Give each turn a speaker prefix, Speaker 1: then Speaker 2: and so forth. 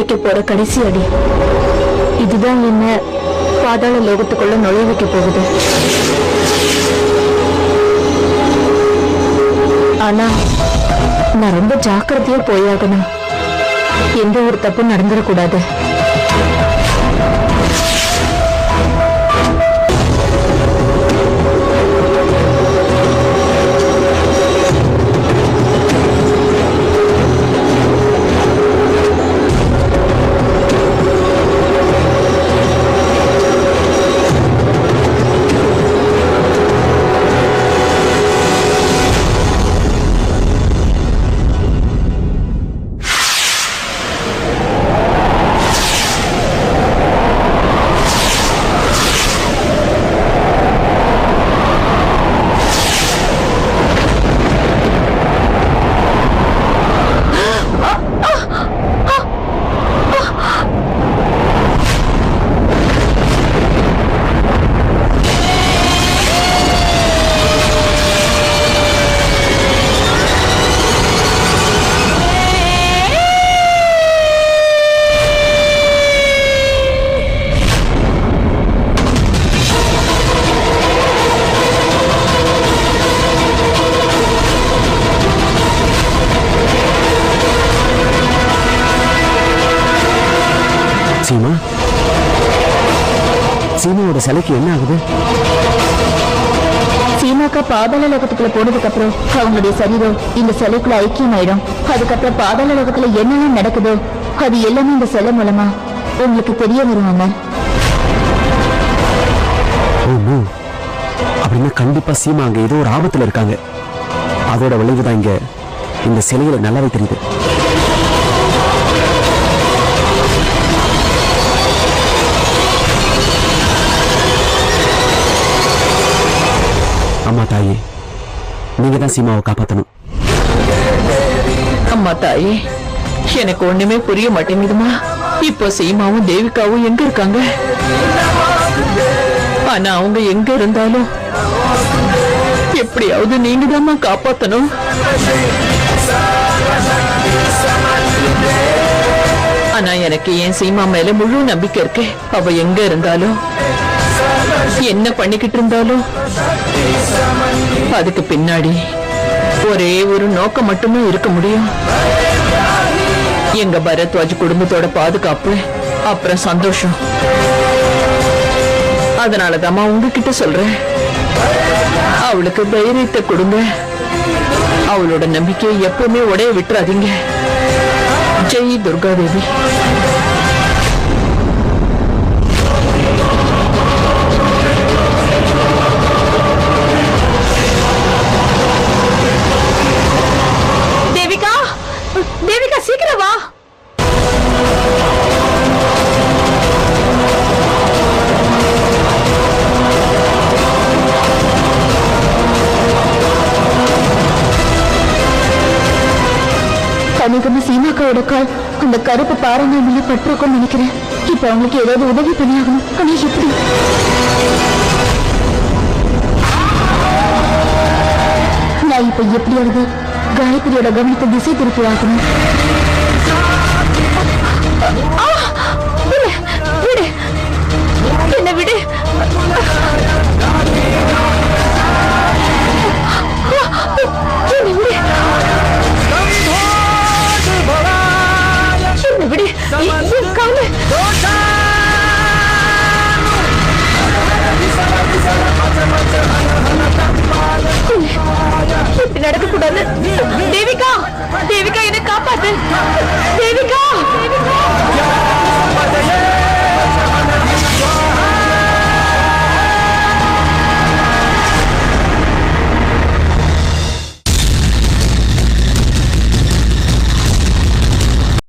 Speaker 1: வைக்க போற கடைசி அடி இதுதான் என்ன பாதாள லோகத்துக்குள்ள நுழைய வைக்க போகுது. ஆனா நான் ரொம்ப ஜாக்கிரதையா போயாகணும். எந்த ஒரு தப்பும் நடந்துடக்கூடாது.
Speaker 2: சீமா, சீமாவோட சிலைக்கு என்ன ஆகுது?
Speaker 1: சீமாக்கா பாதாள லோகத்துக்குள்ள போனதுக்கு அப்புறம் அவங்களுடைய சரீரம் இந்த சிலைக்குள்ள ஐக்கியம் ஆயிடும். அதுக்கப்புறம் பாதாள லோகத்துல என்னென்ன நடக்குதோ அது எல்லாமே இந்த சிலை மூலமா உங்களுக்கு தெரிய வருவாங்க.
Speaker 2: அப்படின்னா கண்டிப்பா சீமா அங்க ஏதோ ஒரு ஆபத்துல இருக்காங்க. அதோட விளைவுதான் இங்க இந்த சிலையில நல்லாவே தெரியுது. அம்மா தாயே, நீங்க தான் சீமாவை காப்பாத்தணும்.
Speaker 3: அம்மா தாயே, எனக்கு ஒண்ணுமே புரிய மாட்டேங்குதுமா. இப்போ சீமாவும் தேவிகாவும் எங்க இருக்காங்க? ஆனா அவங்க எங்க இருந்தாலும் எப்படியாவது நீங்க தான் காப்பாத்தணும். ஆனா எனக்கு என் சீமா மேல முழு நம்பிக்கை இருக்கு. அவ எங்க இருந்தாலும் என்ன பண்ணிக்கிட்டு இருந்தாலும் அதுக்கு பின்னாடி ஒரே ஒரு நோக்கம் மட்டுமே இருக்க முடியும். எங்க பரத்வாஜ் குடும்பத்தோட பாதுகாப்பு, அப்புறம் சந்தோஷம். அதனாலதான் உங்ககிட்ட சொல்றேன், அவளுக்கு தைரியத்தை கொடுங்க. அவளோட நம்பிக்கையை எப்பவுமே உடைய விட்டுறாதீங்க. ஜெய் துர்கா தேவி.
Speaker 1: தேவிகா, சீக்கிரம் வா. கனிகமா சீமாக்காவோட கால் அந்த கருப்பு பாறைங்க மேல பட்டிருக்கும்னு நினைக்கிறேன். இப்ப அவங்களுக்கு ஏதாவது உதவி பண்ணியாகணும். ஆனா எப்படி? நான் இப்ப எப்படியாவது காயத்ரியோட கவனத்தை திசை திருப்பி ஆகணும். என்ன விடு. இப்படி நடக்க கூடாது. தேவிகா, தேவிகா, என்னை காப்பாத்து. தேவிகா.